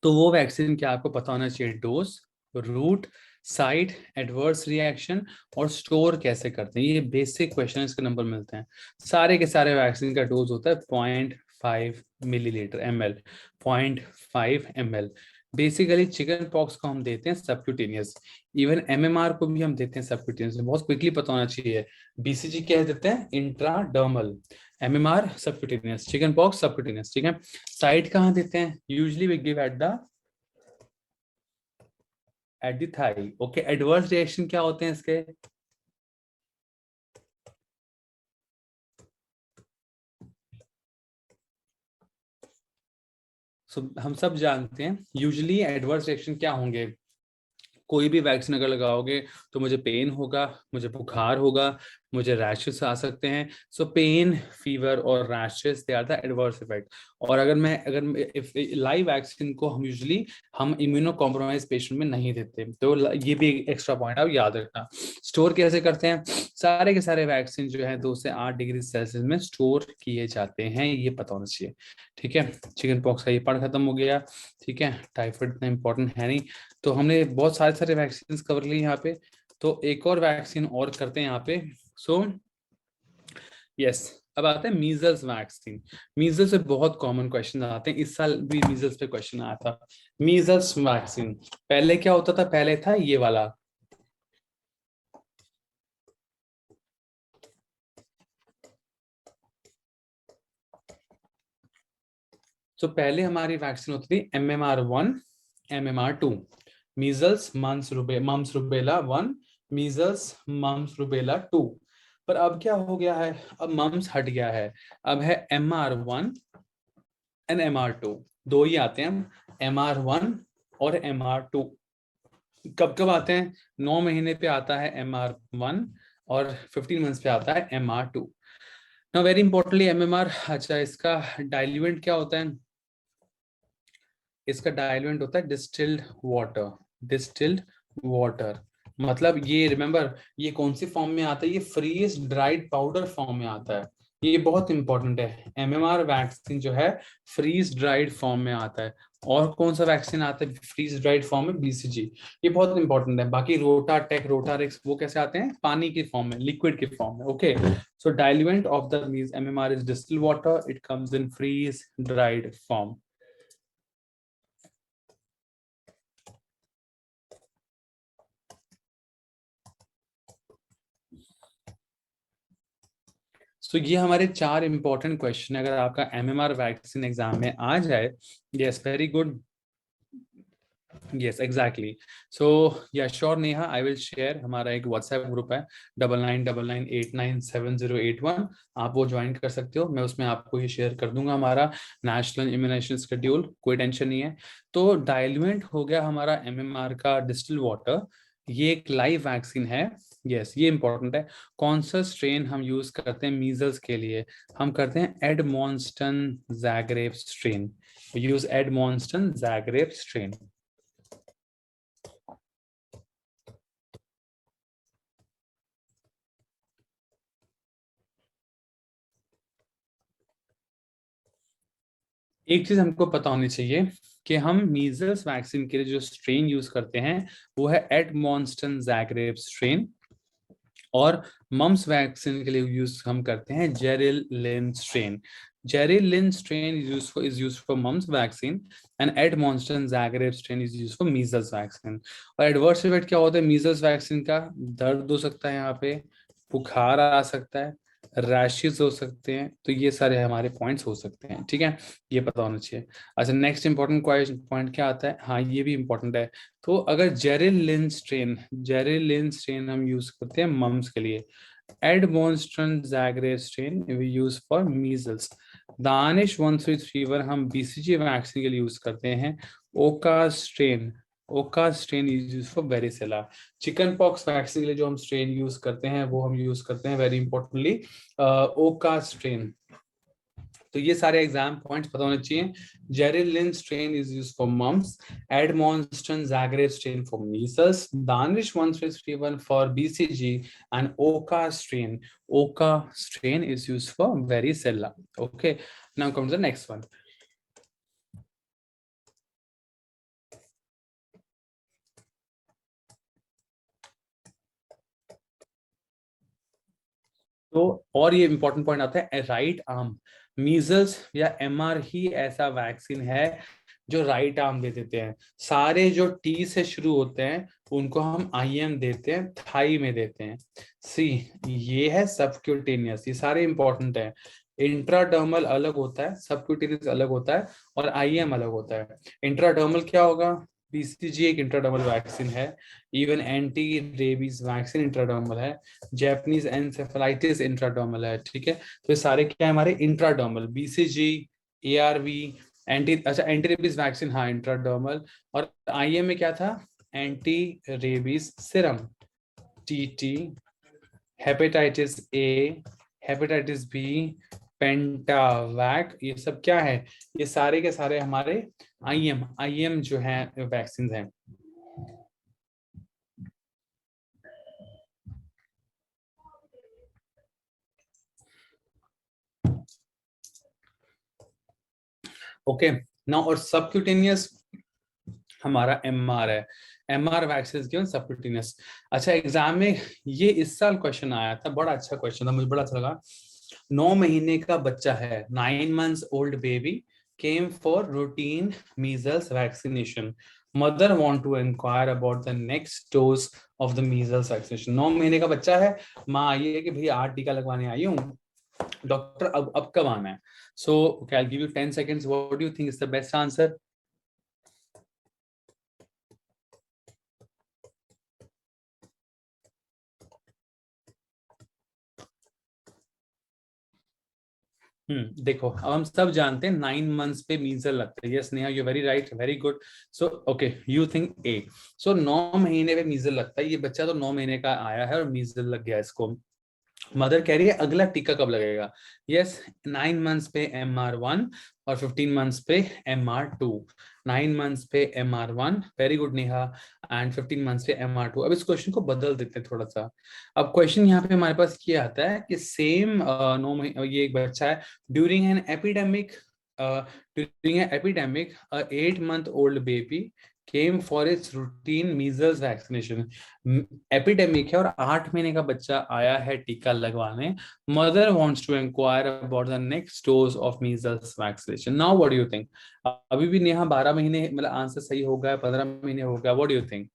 तो वो वैक्सीन क्या आपको पता होना चाहिए, dose, route, site, adverse reaction और स्टोर कैसे करते हैं। ये बेसिक क्वेश्चन, इसके नंबर मिलते हैं। सारे के सारे वैक्सीन का डोज होता है 0.5 millilitre, ml, 0.5 ml। Basically chicken pox को हम देते हैं सबक्यूटेनियस, इवन एमएमआर को भी हम देते हैं सबक्यूटेनियस। बहुत क्विकली पता होना चाहिए, बीसीजी क्या देते हैं, intradermal, MMR subcutaneous, chicken pox subcutaneous, ठीक है। साइट कहाँ देते हैं, usually we give at the thigh. Okay, adverse reaction क्या होते हैं इसके, हम सब जानते हैं यूजली एडवर्स रिएक्शन क्या होंगे। कोई भी वैक्सीन अगर लगाओगे तो मुझे पेन होगा, मुझे बुखार होगा, मुझे रैशेस आ सकते हैं। सो पेन, फीवर और rashes, they are the adverse effect. और अगर लाइव वैक्सीन को हम इम्यूनो कॉम्प्रोमाइज पेशेंट में नहीं देते, तो ये भी एक्स्ट्रा पॉइंट आप याद रखना। स्टोर कैसे करते हैं, सारे के सारे वैक्सीन जो है 2 से 8 डिग्री सेल्सियस में स्टोर किए जाते हैं, ये पता होना चाहिए, ठीक है। चिकन पॉक्स का ये पार्ट खत्म हो गया, ठीक है। टाइफाइड इतना इंपॉर्टेंट है नहीं। तो हमने बहुत सारे सारे वैक्सीन कवर लिए यहाँ पे। तो एक और वैक्सीन और करते हैं यहाँ पे। सो यस, अब आते हैं मीजल्स वैक्सीन। मीजल्स पे बहुत कॉमन क्वेश्चन आते हैं, इस साल भी मीजल्स पे क्वेश्चन आया था। मीजल्स वैक्सीन पहले क्या होता था, पहले था ये वाला। तो पहले हमारी वैक्सीन होती थी MMR1, MMR2, measles mumps rubella 1, measles mumps rubella 2। पर अब क्या हो गया है, अब मम्स हट गया है, अब है MR1 एंड MR2। दो ही आते हैं, MR1 और MR2। कब कब आते हैं, 9 महीने पे आता है MR1 और 15 मंथ्स पे आता है MR2। Now very importantly MMR, अच्छा इसका डाइल्यूएंट क्या होता है, इसका डाइल्यूएंट होता है डिस्टिल्ड वाटर। डिस्टिल्ड वाटर मतलब ये रिमेंबर, ये कौन सी फॉर्म में आता है, ये फ्रीज ड्राइड पाउडर फॉर्म में आता है। ये बहुत इंपॉर्टेंट है, एमएमआर वैक्सीन जो है फ्रीज ड्राइड फॉर्म में आता है। और कौन सा वैक्सीन आता है फ्रीज ड्राइड फॉर्म में, बीसीजी। ये बहुत इंपॉर्टेंट है। बाकी रोटाटेक, रोटारिक्स वो कैसे आते हैं, पानी की फॉर्म में, लिक्विड की फॉर्म में। Okay, so diluent of the measles MMR is distilled water, it comes in freeze dried form. सो ये हमारे 4 इंपॉर्टेंट क्वेश्चन, अगर आपका एमएमआर वैक्सीन एग्जाम में आ जाए। Yes, very good. Yes exactly. So या sure Neha, I will share, हमारा एक व्हाट्सएप ग्रुप है 9999897081। आप वो ज्वाइन कर सकते हो, मैं उसमें आपको ये शेयर कर दूंगा हमारा नेशनल इम्यूनाइजेशन शेड्यूल, कोई टेंशन नहीं है। तो डाइल्यूएंट हो गया हमारा एमएमआर का डिस्टिल वाटर, ये एक लाइव वैक्सीन है। यस, ये इंपॉर्टेंट है। कौन सा स्ट्रेन हम यूज करते हैं मीजल्स के लिए, हम करते हैं Edmonston Zagreb strain. Use Edmonston Zagreb strain. एक चीज हमको पता होनी चाहिए कि हम मीजल्स वैक्सीन के लिए जो स्ट्रेन यूज करते हैं वो है एडमॉन्स्टन जैग्रेव स्ट्रेन। और मम्स वैक्सीन के लिए यूज हम करते हैं Jeryl Lynn strain. Jeryl Lynn strain is use for mumps vaccine and Edmonston Zagreb strain is use for measles vaccine. और एडवर्स इफेक्ट क्या होता है मीजल्स वैक्सीन का, दर्द हो सकता है यहाँ पे, बुखार आ सकता है, रैशेस हो सकते हैं। तो ये सारे हमारे पॉइंट्स हो सकते हैं, ठीक है। ये पता होना चाहिए। अच्छा, नेक्स्ट इंपॉर्टेंट पॉइंट क्या आता है, हाँ ये भी इंपॉर्टेंट है। तो अगर जेरिलिन स्ट्रेन हम यूज करते हैं मम्स के लिए, Edmonston Zagreb strain we use for measles. Danish 1331 हम बीसीजी वैक्सीन के लिए यूज करते हैं। ओका स्ट्रेन, ओका strain is use for varicella. Chicken pox vaccine के लिए जो हम स्ट्रेन यूज करते हैं वो हम यूज करते हैं वेरी इंपॉर्टेंटली ओका स्ट्रेन। तो ये सारे एग्जाम पॉइंट्स पता होने चाहिए। Jeryl Lynn strain is use for mumps, Edmonston Zagreb strain for measles, Danish 1331 for BCG and Oka strain is use for varicella. Okay, now comes the next one. और ये important point आता है right arm. Measles या MR ही ऐसा vaccine है जो right arm दे देते हैं। सारे जो टी से शुरू होते हैं उनको हम आईएम देते हैं, थाई में देते हैं। सी, ये है सबक्यूटेनियस, ये सारे इंपॉर्टेंट है। इंट्राडर्मल अलग होता है, सबक्यूटेनियस अलग होता है, और आईएम अलग होता है। इंट्राडर्मल क्या होगा? बीसीजी एक इंट्राडर्मल वैक्सीन है। Even anti rabies vaccine intradermal है। जैपनीज एनसेफेलाइटिस इंट्राडर्मल है। ठीक है, तो ये सारे क्या है हमारे intradermal. BCG, ARV, anti rabies vaccine, हाँ इंट्राडर्मल। और आईएम में क्या था? Anti rabies serum, TT, hepatitis A, hepatitis B, pentavac, ये सब क्या है? ये सारे के सारे हमारे आईएम आईएम जो है वैक्सीन हैं। ओके ना, और सबक्यूटेनियस हमारा एमआर है। MR vaccine given subcutaneous. अच्छा, एग्जाम में ये इस साल क्वेश्चन आया था, बड़ा अच्छा क्वेश्चन था, मुझे बड़ा अच्छा लगा। 9 महीने का बच्चा है, 9 months old baby came for routine measles vaccination. Mother want to inquire about the next dose of the measles vaccination. 9 महीने का बच्चा है, माँ आई है कि भैया 8 टीका लगवाने आई हूँ डॉक्टर, अब कब आना है? So I give you 10 seconds. What do you think is the best answer? देखो, अब हम सब जानते हैं 9 months पे मीजल लगता है। Yes Neha, you very right, very good. So okay, you think a. सो 9 महीने पे मीजल लगता है, ये बच्चा तो 9 महीने का आया है और मीजल लग गया इसको। मदर कह रही है अगला टीका कब लगेगा? यस, 9 months पे MR1 और 15 months पे MR2। 9 months पे MR1, very good Neha, and 15 months पे MR2। अब इस क्वेश्चन को बदल देते हैं थोड़ा सा। अब क्वेश्चन यहाँ पे हमारे पास ये आता है कि सेम 9 महीने, ये एक बच्चा है, during an epidemic, during an epidemic 8 month old baby came for its routine measles vaccination. Epidemic है और 8 महीने का बच्चा आया है टीका लगवाने। Mother wants to inquire about the next dose of measles vaccination. Now what do you think? अभी भी नेहा 12 महीने, मतलब आंसर सही होगा, 15 महीने होगा, what do you think?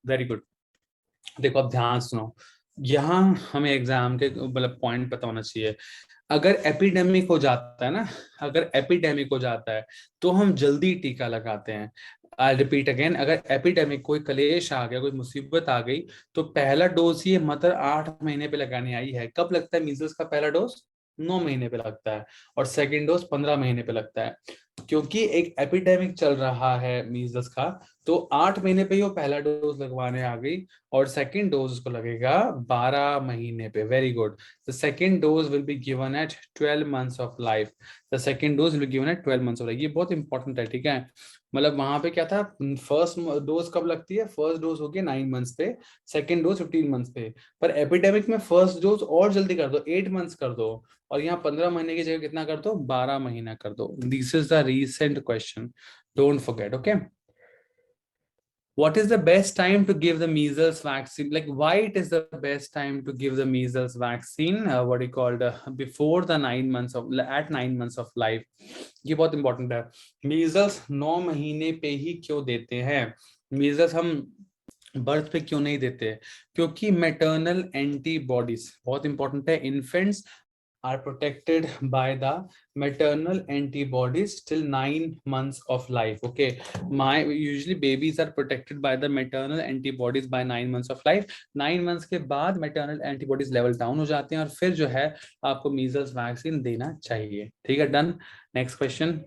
Very good. देखो अब ध्यान सुनो, यहाँ हमें एग्जाम के मतलब पॉइंट पता होना चाहिए। अगर एपिडेमिक हो जाता है ना, अगर एपिडेमिक हो जाता है तो हम जल्दी टीका लगाते हैं। आई रिपीट अगेन, अगर एपिडेमिक, कोई क्लेश आ गया, कोई मुसीबत आ गई, तो पहला डोज ये मदर 8 महीने पे लगाने आई है। कब लगता है मीजल्स का पहला डोज? 9 महीने पे लगता है। और सेकेंड डोज 15 महीने पे लगता है। क्योंकि एक एपिडेमिक चल रहा है मीजल्स का, तो 8 महीने पे ही वो पहला डोज लगवाने आ गई, और सेकेंड डोज को लगेगा 12 महीने पे। Very good. The second dose will be given at 12 months of life. The second dose will be given at 12 months of life. ये बहुत इंपॉर्टेंट है, ठीक है। मतलब वहां पे क्या था, फर्स्ट डोज कब लगती है? फर्स्ट डोज होगी 9 months पे, सेकेंड डोज 15 months पे। पर एपिडेमिक में फर्स्ट डोज और जल्दी कर दो, 8 months कर दो, और यहाँ 15 महीने की जगह कितना कर दो? 12 महीना कर दो। This is the recent question, don't forget, okay. What is the best time to give the measles vaccine? Like, why it is the best time to give the measles vaccine? What do you call before the 9 months of, at 9 months of life? ये बहुत important है। Measles 9 महीने पे ही क्यों देते हैं? Measles हम birth पे क्यों नहीं देते? क्योंकि मैटरनल एंटीबॉडीज, बहुत इंपॉर्टेंट है, infants are protected by the maternal antibodies till 9 months of life. Okay, my usually babies are protected by the maternal antibodies by 9 months of life. 9 months के बाद maternal antibodies level down हो जाते हैं, और फिर जो है आपको measles वैक्सीन देना चाहिए। ठीक है, डन। Next question.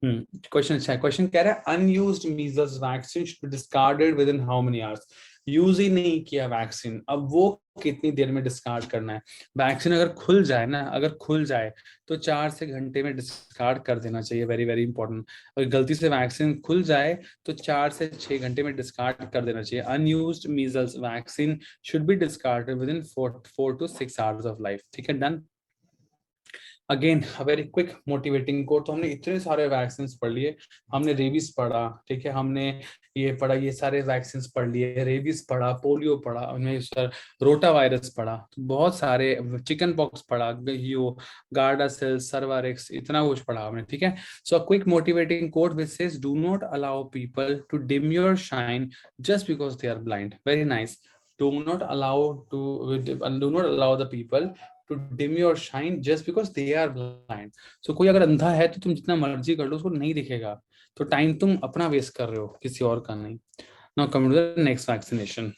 क्वेश्चन अच्छा है। क्वेश्चन कह रहा है unused measles vaccine should be discarded with in how many hours. Use ही नहीं किया वैक्सीन, अब वो कितनी देर में डिस्कार्ड करना है। वैक्सीन अगर खुल जाए ना, अगर खुल जाए तो 4 से घंटे में डिस्कार्ड कर देना चाहिए। Very very important. अगर गलती से वैक्सीन खुल जाए तो 4 से 6 घंटे में डिस्कार्ड कर देना चाहिए। Unused measles vaccine should be discarded with in 4 to 6 hours of life. ठीक है, done. Again very quick motivating quote. तो हमने इतने सारे वैक्सीन पढ़ लिए। हमने रेबीज पढ़ा, ठीक है, हमने ये पढ़ा, ये सारे वैक्सीन पढ़ लिए, रेबीज पढ़ा, पोलियो पढ़ा, हमने सर रोटा वायरस पढ़ा, तो बहुत सारे, चिकन पॉक्स पढ़ा, यो गार्डासिल, सर्वारिक्स, इतना कुछ पढ़ा हमने। ठीक है, so quick motivating quote which says do not allow people to dim your shine just because they are blind. Very nice. do not allow to do not allow the people to dim your shine just because they are blind. So कोई अगर अंधा है तो तुम जितना मर्जी कर लो उसको नहीं दिखेगा, तो टाइम तुम अपना वेस्ट कर रहे हो, किसी और का नहीं। Now come to the next vaccination.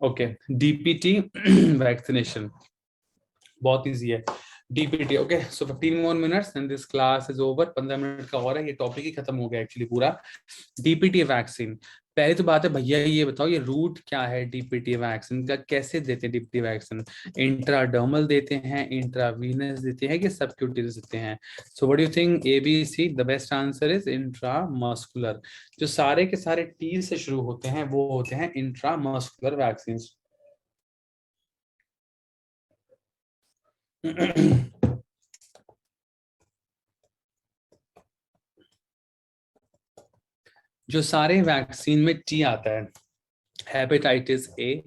Okay, DPT vaccination बहुत इजी है। DPT, okay, so 15 more minutes and this class is over। 15 minute का और है, ये टॉपिक ही खत्म हो गया एक्चुअली पूरा। डीपीटी वैक्सीन, पहली तो बात है भैया ये बताओ ये रूट क्या है डीपीटी वैक्सीन का, कैसे देते हैं डीपीटी वैक्सीन? इंट्राडर्मल देते हैं, इंट्रावीनस देते हैं कि सबक्यूटेनियस देते हैं? So what do you think, A B C? The best answer is intramuscular. जो सारे के सारे टी से शुरू होते हैं वो होते हैं इंट्रामस्कुलर वैक्सीन। जो सारे वैक्सीन में टी आता है, hepatitis A,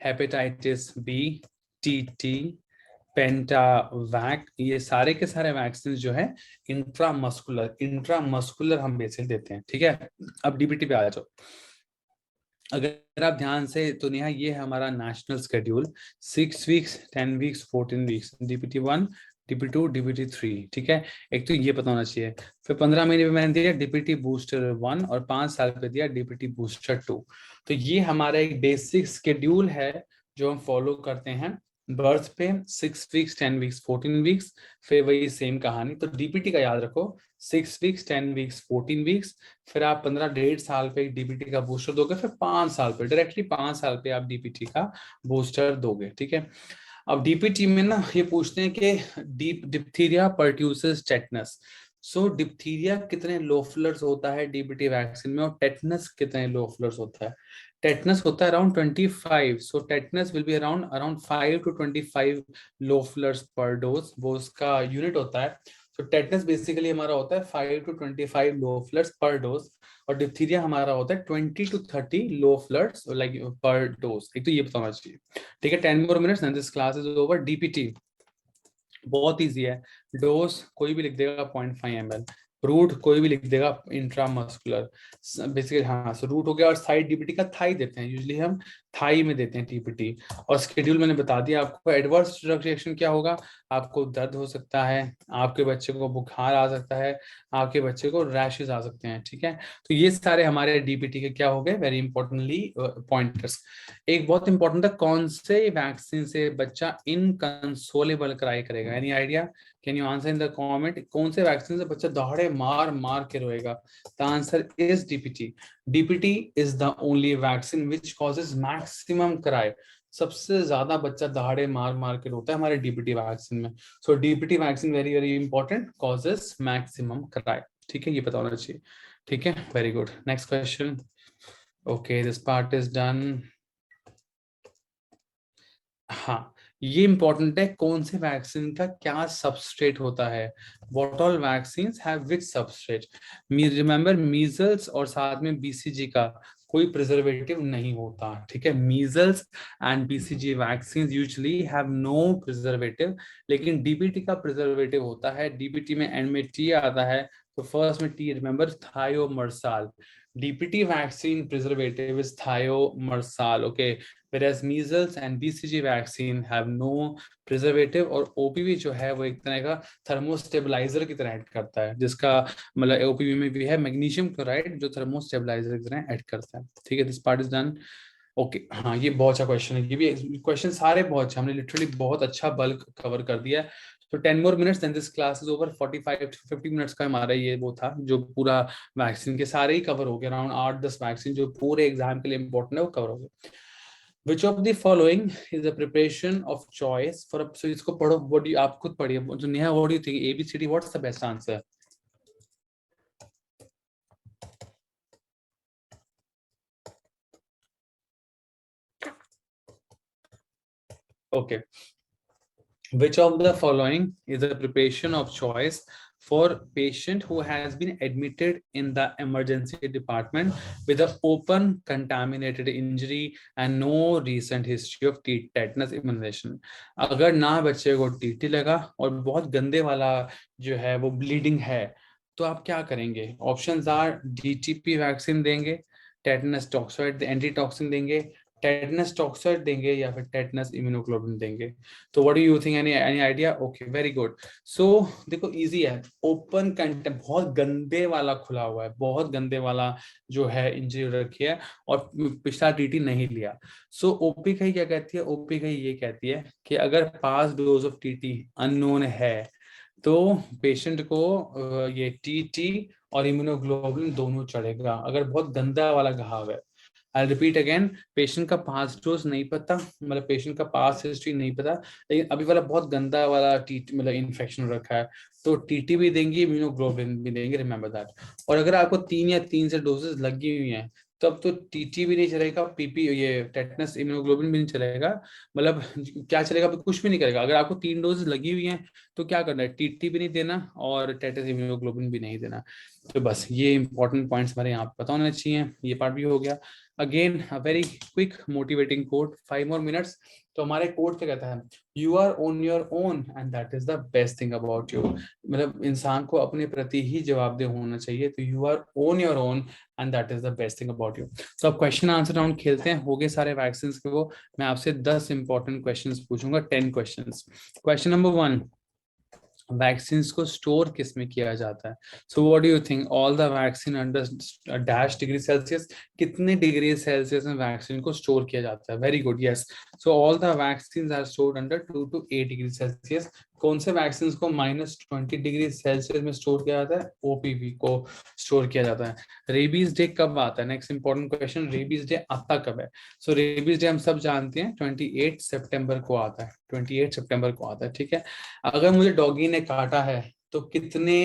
hepatitis B, TT, pentavac, ये सारे के सारे वैक्सीन जो है इंट्रामस्कुलर हम बेसिकली देते हैं। ठीक है, अब डीपीटी पे आ जाओ। अगर आप ध्यान से, तो नेहा ये है हमारा national schedule, 6 weeks, 10 weeks, 14 weeks, DPT 1, DPT 2, DPT 3। ठीक है, एक तो ये पता होना चाहिए। फिर 15 महीने पे मैंने दिया DPT बूस्टर 1 और 5 साल पे दिया DPT बूस्टर 2। तो ये हमारा एक बेसिक शेड्यूल है जो हम फॉलो करते हैं। बर्थ पे 6 वीक्स, 10 वीक्स, 14 वीक्स, फिर वही सेम कहानी। तो डीपीटी का याद रखो, 6 वीक्स, 10 वीक्स, 14 वीक्स, फिर आप 15 डेढ़ साल पे डीपीटी का बूस्टर दोगे, फिर 5 साल पे, डायरेक्टली 5 साल पे आप डीपीटी का बूस्टर दोगे। ठीक है, अब डीपीटी में ना ये पूछते हैं कि डिप्थीरिया परट्यूसिस टेटनस। सो डिप्थीरिया कितने लोफलर्स होता है डीपीटी वैक्सीन में, और टेटनस कितने लोफलर्स होता है? टेटनस होता है around 25। So tetanus will be around around 5 to 25 लोफलर्स पर डोज, वो उसका यूनिट होता है। तो टेटनस बेसिकली हमारा होता है 5 to 25 लो फ्लड्स पर डोज, और डिप्थीरिया हमारा होता है 20 to 30 लो फ्लड्स लाइक पर डोज। एक तो ये बताना चाहिए। ठीक है, 10 more minutes and this class is over। DPT बहुत इजी है। डोज कोई भी लिख देगा 0.5 ml, रूट कोई भी लिख देगा इंट्रामस्कुलर, बेसिकली। हाँ, सो रूट हो गया। और साइड डीपीटी का थाई देते हैं, यूजुअली हम थाई में देते हैं डीपीटी। और शेड्यूल मैंने बता दिया आपको। एडवर्स रिएक्शन क्या होगा? आपको दर्द हो सकता है, आपके बच्चे को बुखार आ सकता है, आपके बच्चे को रैशेस आ सकते हैं। ठीक है, तो ये सारे हमारे डीपीटी के क्या हो गए, वेरी इंपॉर्टेंटली पॉइंटर्स। एक बहुत इंपॉर्टेंट था, कौन से वैक्सीन से बच्चा इनकंसोलेबल क्राई करेगा? Any idea? Can you answer in the comment, कौन से वैक्सीन से बच्चा दहाड़े मार मार के रोएगा? The answer is DPT. DPT is the only vaccine which causes maximum cry. सबसे ज्यादा बच्चा दहाड़े मार मार के रोता है हमारे डीपीटी वैक्सीन में। So DPT vaccine very very important, causes maximum cry. ठीक है, ये पता होना चाहिए। ठीक है, very good. Next question. Okay, this part is done. हाँ, ये इंपॉर्टेंट है, कौन से वैक्सीन का क्या सबस्ट्रेट होता है? What all vaccines have which substrate? Remember, measles और साथ में बीसीजी का कोई प्रिजर्वेटिव नहीं होता। ठीक है, measles and BCG vaccine usually have no preservative, लेकिन डीपीटी का प्रिजर्वेटिव होता है। डीपीटी में एंड में टी आता है, तो फर्स्ट में T, remember, thiomersal. DPT vaccine preservative is thiomersal, okay, whereas measles and BCG vaccine have no preservative, और OPV जो है वो एक तरह का थर्मोस्टेबलाइजर की तरह ऐड करता है, जिसका मतलब OPV में भी है मैग्नीशियम क्लोराइड जो थर्मोस्टेबलाइजर की तरह ऐड करता है। ठीक है, this part is done. Okay हाँ, ये बहुत अच्छा क्वेश्चन है, ये भी क्वेश्चन सारे बहुत अच्छे, हमने लिटरली बहुत अच्छा बल्क कवर कर दिया है। तो 10 more minutes then this class is over। 45 to 50 minutes का हमारा ये वो था, जो पूरा वैक्सीन के सारे ही कवर हो गए, अराउंड 8-10 वैक्सीन जो पूरे एग्जाम के लिए इंपॉर्टेंट है वो कवर हो गए। Which of the following is a preparation of choice for a, so इसको पढ़ो, what do you, आप खुद पढ़िए, तो Neha what do you think, ABCD what's the best answer? Okay, which of the following is a preparation of choice for patient who has been admitted in the emergency department with an open contaminated injury and no recent history of tetanus immunization? अगर ना बच्चे को TT लगा और बहुत गंदे वाला जो है वो ब्लीडिंग है, तो आप क्या करेंगे? ऑप्शंस आर DTP वैक्सीन देंगे, टेटनस टॉक्साइड एंटी टॉक्सिन देंगे, टेटनस टॉक्साइड देंगे, या फिर टेटनस इम्यूनोग्लोबुलिन देंगे। तो what do you think, any idea? Okay, very good. So देखो इजी है, ओपन कंटेंट बहुत गंदे वाला खुला हुआ है, बहुत गंदे वाला जो है इंजरी रखी है और पिछला टीटी नहीं लिया। सो ओपी का क्या कहती है? ओपी का ये कहती है कि अगर पास डोज ऑफ टीटी अननोन है तो पेशेंट को ये टीटी और इम्यूनोग्लोबुलिन दोनों चढ़ेगा, अगर बहुत गंदा वाला घाव है। आई रिपीट अगेन, पेशेंट का पास डोज नहीं पता, मतलब पेशेंट का पास हिस्ट्री नहीं पता, लेकिन अभी वाला बहुत गंदा वाला टीटी मतलब इन्फेक्शन रखा है, तो टीटी भी देंगे, इम्यूनोग्लोबुलिन भी देंगे, रिमेंबर दैट। और अगर आपको 3 से डोजेस लगी हुई हैं, तब तो टीटी भी नहीं चलेगा, पीपी ये टेटनस इम्यूनोग्लोबुलिन भी नहीं चलेगा, मतलब क्या चलेगा? कुछ भी नहीं करेगा। अगर आपको 3 डोज लगी हुई हैं तो क्या करना है? टीटी भी नहीं देना और टेटनस इम्यूनोग्लोबुलिन भी नहीं देना। तो बस ये इंपॉर्टेंट पॉइंट्स हमारे यहाँ पे पता होने चाहिए, ये पार्ट भी हो गया। Again a very quick motivating quote, 5 more minutes। तो हमारे कोट क्या कहता है? You are on your own and that is the best thing about you. मतलब इंसान को अपने प्रति ही जवाबदेह होना चाहिए, तो you are on your own and that is the best thing about you. So अब क्वेश्चन आंसर राउंड खेलते हैं, हो गए सारे वैक्सीन के वो। मैं आपसे 10 इंपॉर्टेंट क्वेश्चन पूछूंगा, 10 क्वेश्चन। क्वेश्चन नंबर 1, वैक्सीन को स्टोर किस में किया जाता है? So what do you think, all the vaccine under dash degree Celsius, कितने डिग्री सेल्सियस में वैक्सीन को स्टोर किया जाता है? Very good, yes. So all the vaccine are stored under 2 to 8 degree Celsius. कौन से वैक्सीन को -20 डिग्री सेल्सियस में स्टोर किया जाता है? OPV को स्टोर किया जाता है। रेबीज डे कब आता है? Next important question, rabies day आता कब है? सो रेबीज डे हम सब जानते हैं 28 सितंबर को आता है, 28 सितंबर को आता है, ठीक है। अगर मुझे डॉगी ने काटा है तो कितने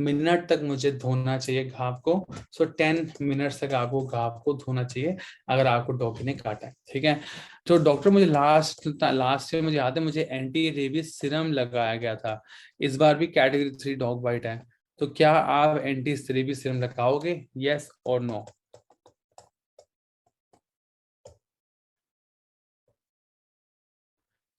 मिनट तक मुझे धोना चाहिए घाव को? सो 10 मिनट तक आपको घाव को धोना चाहिए अगर आपको डॉगी ने काटा है, ठीक है। तो डॉक्टर, मुझे लास्ट से मुझे याद है, मुझे एंटी रेबीज सिरम लगाया गया था, इस बार भी कैटेगरी 3 डॉग बाइट है, तो क्या आप एंटी रेबीज सिरम लगाओगे, यस और नो?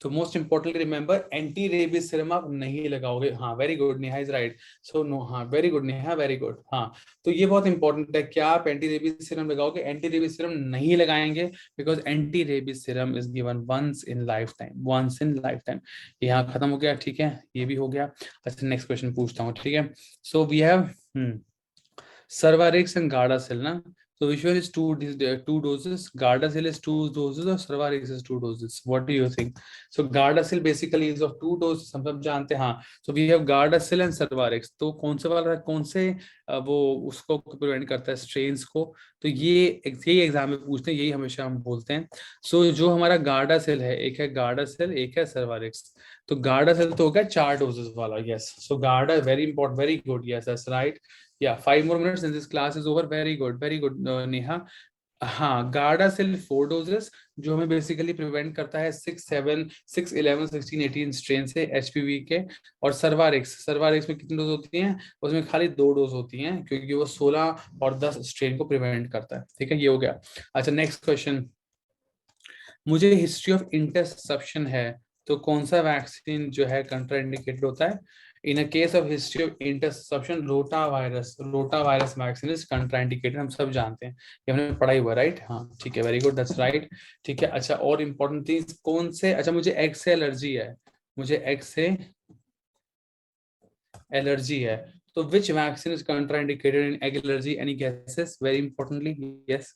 तो most importantly remember, anti rabies serum आप नहीं लगाओगे। हाँ very good, Neha is right. So no, हाँ very good Neha, very good. हाँ, तो ये बहुत इंपॉर्टेंट है, क्या आप एंटी रेबीज सिरम लगाओगे? एंटी रेबीज सिरम नहीं लगाएंगे, because anti rabies serum is given once in life time, once in life time. यहाँ खत्म हो गया, ठीक है, ये भी हो गया। अच्छा नेक्स्ट क्वेश्चन पूछता हूँ, ठीक है। So we have Cervarix and Gardasil, na? So which one is two doses? Gardasil is 2 doses or Cervarix is 2 doses? What do you think? So Gardasil basically is of 2 doses, हम सब जानते हैं, हाँ। So we have Gardasil and Cervarix। तो कौन से वाला, कौन से वो उसको प्रिवेंट करता है, स्ट्रेन्स को? तो यही एग्जाम में पूछते हैं, यही हमेशा हम बोलते हैं। सो जो हमारा गार्डासिल है, एक है गार्डासिल, एक है सर्वारिक्स। तो गार्डासिल तो हो गया 4 डोजेस वाला, yes. So Garda very important, very good, yes that's right. Yeah, 5 more minutes and this class is over. Very good, Neha। हाँ, गार्डासिल 4 डोजेस, जो हमें बेसिकली प्रिवेंट करता है 6, 7, 6, 11, 16, 18 स्ट्रेन से, HPV के। और सर्वारिक्स में कितनी डोज होती हैं? उसमें खाली 2 डोज होती हैं, क्योंकि वो 16 और 10 स्ट्रेन को प्रिवेंट करता है, ठीक है, ये हो गया। अच्छा नेक्स्ट क्वेश्चन, मुझे हिस्ट्री ऑफ इंटरसेप्शन है, तो कौन सा वैक्सीन जो है कंट्राइंडिकेटेड होता है? In a case of history of interception, rotavirus vaccine is contraindicated, हम सब जानते हैं, ये हमने पढ़ाई हुआ, राइट? हाँ ठीक है, वेरी गुड, दैट्स राइट। ठीक है, अच्छा और इम्पोर्टेंट थिंग कौन से, अच्छा मुझे एग से एलर्जी है, मुझे एग से एलर्जी है, तो विच vaccine is contraindicated in egg allergy, any guesses, very importantly? Yes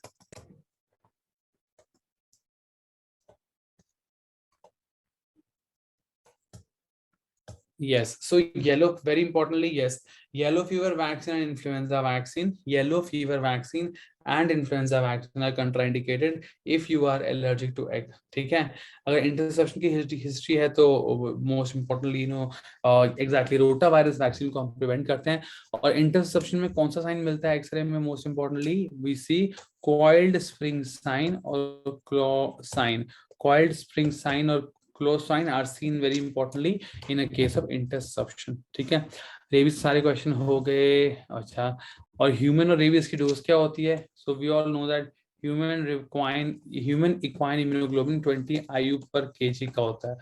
Yes. So yellow, very importantly, yes, yellow fever vaccine and influenza vaccine, yellow fever vaccine and influenza vaccine are contraindicated if you are allergic to egg. ठीक है, अगर interception की history है तो most importantly exactly rota virus vaccine को हम prevent करते हैं। और इंटरसेप्शन में कौन सा साइन मिलता है एक्सरे में? Most importantly we see coiled spring sign और claw sign, coiled spring sign और close sign are seen very importantly in a case of interception. ठीक है, रेबीज सारे क्वेश्चन हो गए। अच्छा, और ह्यूमन और रेबीज की डोज क्या होती है? So we all know that human equine immunoglobin 20 IU पर केजी का होता है,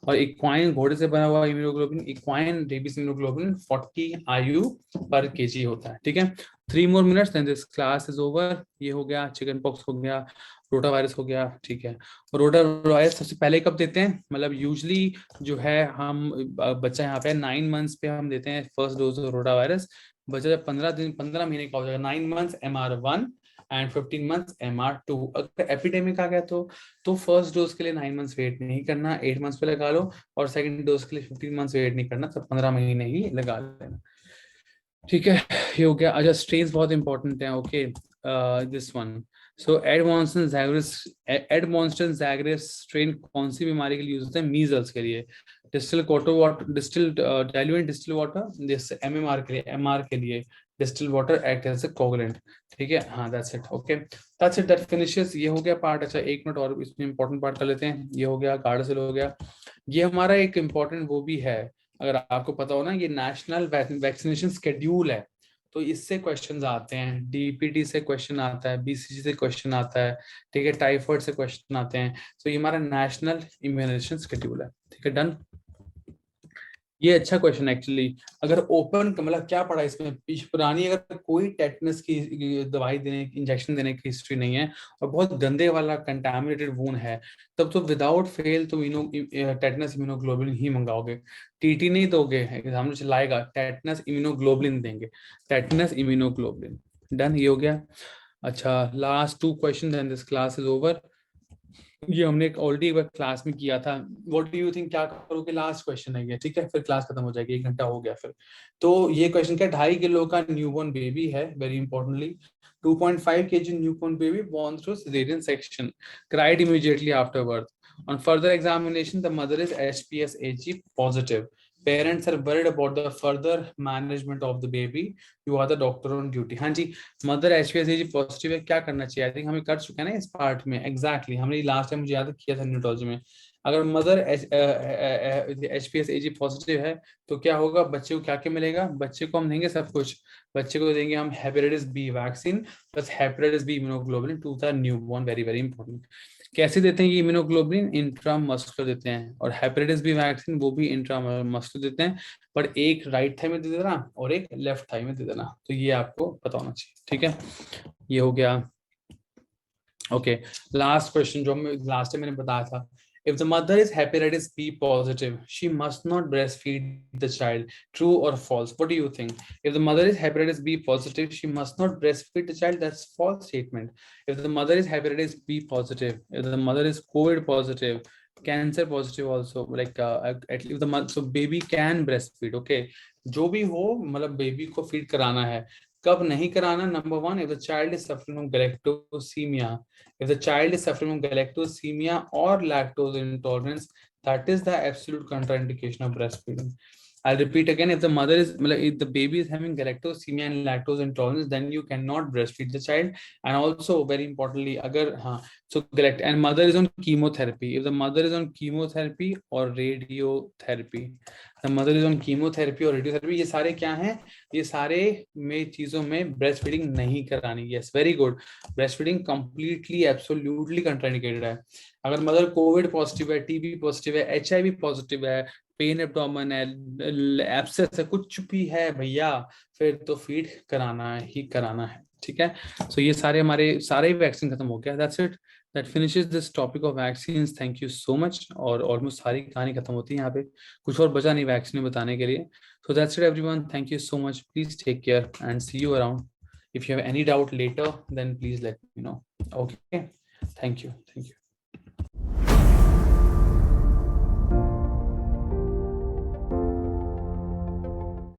और इक्वाइन घोड़े से बना हुआ immunoglobin, equine rabies immunoglobin 40 IU पर केजी होता है। ठीक है, 3 more minutes then this class is over. ये हो गया, चिकन पॉक्स हो गया, रोटा वायरस हो गया। ठीक है, रोटा वायरस सबसे पहले कब देते हैं? मतलब यूजली जो है हम बच्चा यहाँ पे 9 months पे हम देते हैं फर्स्ट डोज रोटा वायरस। बच्चा जब 15 महीने का हो जाएगा, 9 months MR1 and 15 months MR2। अगर एपिडेमिक आ गया तो फर्स्ट डोज के लिए 9 months वेट नहीं करना, 8 months पे लगा लो, और सेकंड डोज के लिए 15 months वेट नहीं करना, तो 15 महीने ही लगा लेना। ठीक है, ये हो गया। अच्छा, स्ट्रेन्स बहुत इंपॉर्टेंट है। Okay, this one, so Edmonston Zagreb strain कौन सी बीमारी के लिए यूज होता है? मीजल्स के लिए। Distilled diluent distil water this MMR के लिए, MR के लिए distil water act as a coagulant. ठीक है, हाँ that's it. Okay, that's it, that finishes. ये हो गया पार्ट। अच्छा, एक मिनट और इसमें इंपॉर्टेंट पार्ट कर लेते हैं। ये हो गया, गार्डसेल हो गया। ये हमारा एक इम्पॉर्टेंट वो भी है, अगर आपको पता हो ना, ये नेशनल वैक्सीनेशन शेड्यूल है, तो इससे क्वेश्चंस आते हैं, DPT से क्वेश्चन आता है, BCG से क्वेश्चन आता है। ठीक है, टाइफाइड से क्वेश्चन आते हैं। तो ये हमारा नेशनल इम्यूनाइजेशन शेड्यूल है। ठीक है, डन। ये अच्छा क्वेश्चन एक्चुअली, अगर ओपन मतलब क्या पढ़ा इसमें पुरानी, अगर कोई टेटनस की दवाई देने, इंजेक्शन देने की हिस्ट्री नहीं है, और बहुत गंदे वाला कंटामिनेटेड वून है, तब तो विदाउट फेल तुम टेटनस इम्यूनोग्लोबुलिन ही मंगाओगे। TT नहीं दोगे, एग्जाम में चलाएगा, टेटनस इम्यूनोग्लोबुलिन देंगे, टेटनस इम्यूनोग्लोबुलिन। डन, ये हो गया। अच्छा, last 2 question then this class is over. ये हमने ऑलरेडी एक बार क्लास में किया था। व्हाट डू यू थिंक, क्या करोगे? लास्ट क्वेश्चन है ये, ठीक है, फिर क्लास खत्म हो जाएगी, 1 घंटा हो गया फिर। तो ये क्वेश्चन क्या, 2.5 किलो का न्यूबॉर्न बेबी है, very importantly 2.5 kg newborn baby born through cesarean section, cried immediately after birth. On further examination, the mother is HPS-AG positive. Parents are worried about the further management of the baby. You are the doctor on duty. हाँ जी, mother HPS-AG positive है, क्या करना चाहिए? I think हमें कर चुके हैं ना इस पार्ट में, एग्जैक्टली हमने लास्ट टाइम मुझे याद किया था न्यूरोलॉजी में। अगर मदर HPS-AG पॉजिटिव है तो क्या होगा? बच्चे को क्या क्या मिलेगा? बच्चे को हम देंगे सब कुछ, बच्चे को देंगे हम hepatitis B vaccine plus hepatitis B immunoglobulin to the newborn, very very important. कैसे देते हैं ये इम्यूनोग्लोबुलिन? इंट्रामस्कुलर देते हैं, और हेपेटाइटिस बी वैक्सीन वो भी इंट्रामस्कुलर देते हैं, पर एक राइट थाई में दे देना और एक लेफ्ट थाई में दे देना, तो ये आपको पता होना चाहिए। ठीक है, ये हो गया। ओके, लास्ट क्वेश्चन जो लास्ट टाइम मैंने बताया था, if the mother is hepatitis B positive, she must not breastfeed the child. True or false? What do you think? If the mother is hepatitis B positive, she must not breastfeed the child. That's false statement. If the mother is hepatitis B positive, if the mother is COVID positive, cancer positive also, like at least the mother, so baby can breastfeed. Okay, जो भी हो, मतलब baby को feed कराना है। कब नहीं कराना? Number 1, if the child is suffering from galactosemia, if the child is suffering from galactosemia or lactose intolerance, that is the absolute contraindication of breastfeeding. I'll repeat again, if the mother is, if the baby is having galactosemia and lactose intolerance, then you cannot breastfeed the child. And also very importantly, अगर हाँ So correct. And mother is on chemotherapy. If the mother is on chemotherapy or radiotherapy, the mother is on chemotherapy or radiotherapy, ये सारे क्या हैं? ये सारे में चीजों में ब्रेस्ट फीडिंग नहीं करानी. Yes, very good. Breast feeding completely, absolutely contraindicated है. अगर मदर कोविड पॉजिटिव है, टीबी पॉजिटिव है, HIV पॉजिटिव है, पेन एब्डोमेन है, एब्सेस है, कुछ भी है भैया, फिर तो फीड कराना ही कराना है. ठीक है. सो ये सारे हमारे सारे वैक्सीन खत्म हो गया. That's it. That finishes this topic of vaccines. Thank you so much. और ऑलमोस्ट सारी कहानी खत्म होती है यहाँ पे, कुछ और बचा नहीं वैक्सीन में बताने के लिए. So that's it everyone. Thank you so much. Please take care and see you around. If you have any doubt later, then please let me know. Okay. Thank you. Thank you.